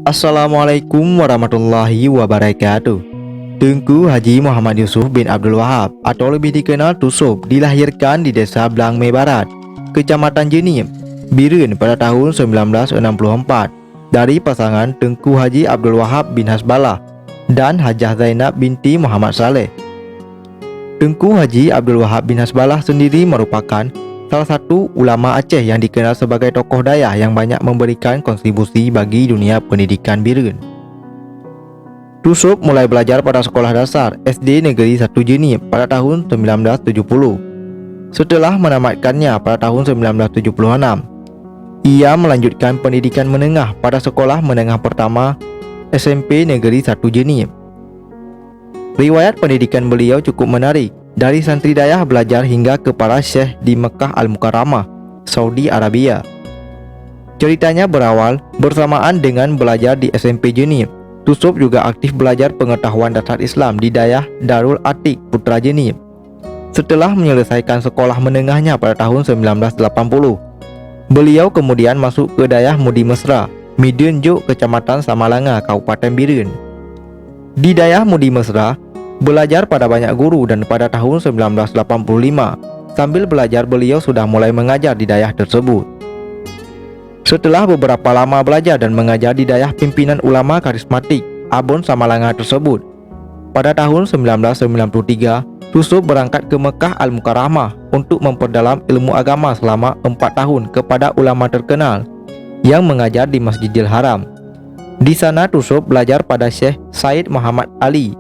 Assalamualaikum warahmatullahi wabarakatuh. Tengku Haji Muhammad Yusuf bin Abdul Wahab atau lebih dikenal Tusub dilahirkan di Desa Blangme Barat, Kecamatan Jenim, Biren pada tahun 1964 dari pasangan Tengku Haji Abdul Wahab bin Hasbalah dan Hajah Zainab binti Muhammad Saleh. Tengku Haji Abdul Wahab bin Hasbalah sendiri merupakan salah satu ulama Aceh yang dikenal sebagai tokoh dayah yang banyak memberikan kontribusi bagi dunia pendidikan Biren. Tusub mulai belajar pada sekolah dasar SD Negeri 1 Jenim pada tahun 1970. Setelah menamatkannya pada tahun 1976, ia melanjutkan pendidikan menengah pada sekolah menengah pertama SMP Negeri 1 Jenim. Riwayat pendidikan beliau cukup menarik. Dari santri dayah belajar hingga ke para syekh di Mekah Al-Mukarramah, Saudi Arabia. Ceritanya berawal bersamaan dengan belajar di SMP Jenim. Tusub juga aktif belajar pengetahuan dasar Islam di dayah Darul Atik Putra Jenim. Setelah menyelesaikan sekolah menengahnya pada tahun 1980, beliau kemudian masuk ke dayah Mudi Mesra, Midun Juk, Kecamatan Samalanga, Kabupaten Biren. Di dayah Mudi Mesra, belajar pada banyak guru dan pada tahun 1985, sambil belajar beliau sudah mulai mengajar di dayah tersebut. Setelah beberapa lama belajar dan mengajar di dayah pimpinan ulama karismatik Abon Samalanga tersebut, pada tahun 1993, Tusub berangkat ke Mekah Al-Mukarramah untuk memperdalam ilmu agama selama 4 tahun kepada ulama terkenal yang mengajar di Masjidil Haram. Di sana Tusub belajar pada Syekh Said Muhammad Ali,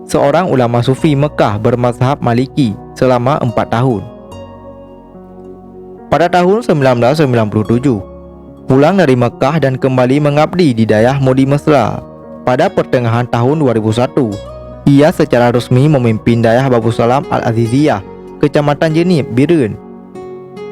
seorang ulama sufi Mekah bermazhab Maliki selama 4 tahun. Pada tahun 1997, pulang dari Mekah dan kembali mengabdi di dayah Mudi Mesra. Pada pertengahan tahun 2001, ia secara resmi memimpin dayah Babu Salam Al-Aziziyah, Kecamatan Jenim, Biren.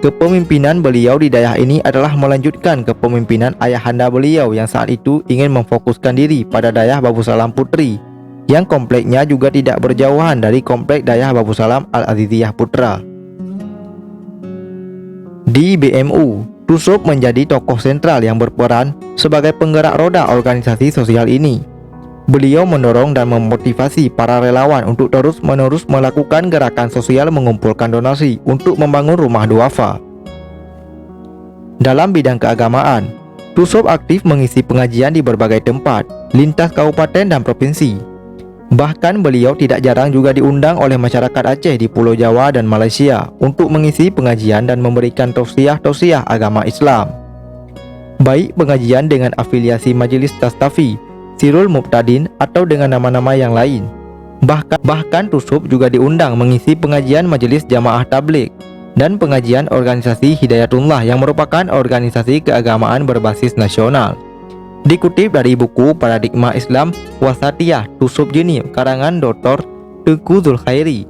Kepemimpinan beliau di dayah ini adalah melanjutkan kepemimpinan ayahanda beliau yang saat itu ingin memfokuskan diri pada dayah Babu Salam Putri, yang kompleknya juga tidak berjauhan dari komplek dayah Babu Salam Al-Aziziyah Putra. Di BMU, Tusub menjadi tokoh sentral yang berperan sebagai penggerak roda organisasi sosial ini. Beliau mendorong dan memotivasi para relawan untuk terus-menerus melakukan gerakan sosial mengumpulkan donasi untuk membangun rumah duafa. Dalam bidang keagamaan, Tusub aktif mengisi pengajian di berbagai tempat, lintas kabupaten dan provinsi. Bahkan beliau tidak jarang juga diundang oleh masyarakat Aceh di Pulau Jawa dan Malaysia untuk mengisi pengajian dan memberikan tausiah-tausiah agama Islam. Baik pengajian dengan afiliasi Majelis Tastafi, Sirul Muqtadin atau dengan nama-nama yang lain. Bahkan Tusub juga diundang mengisi pengajian Majelis Jamaah Tabligh dan pengajian organisasi Hidayatullah yang merupakan organisasi keagamaan berbasis nasional. Dikutip dari buku Paradigma Islam Wasatiyah Tusub Jenim karangan Dr. Tengku Zulkhairi,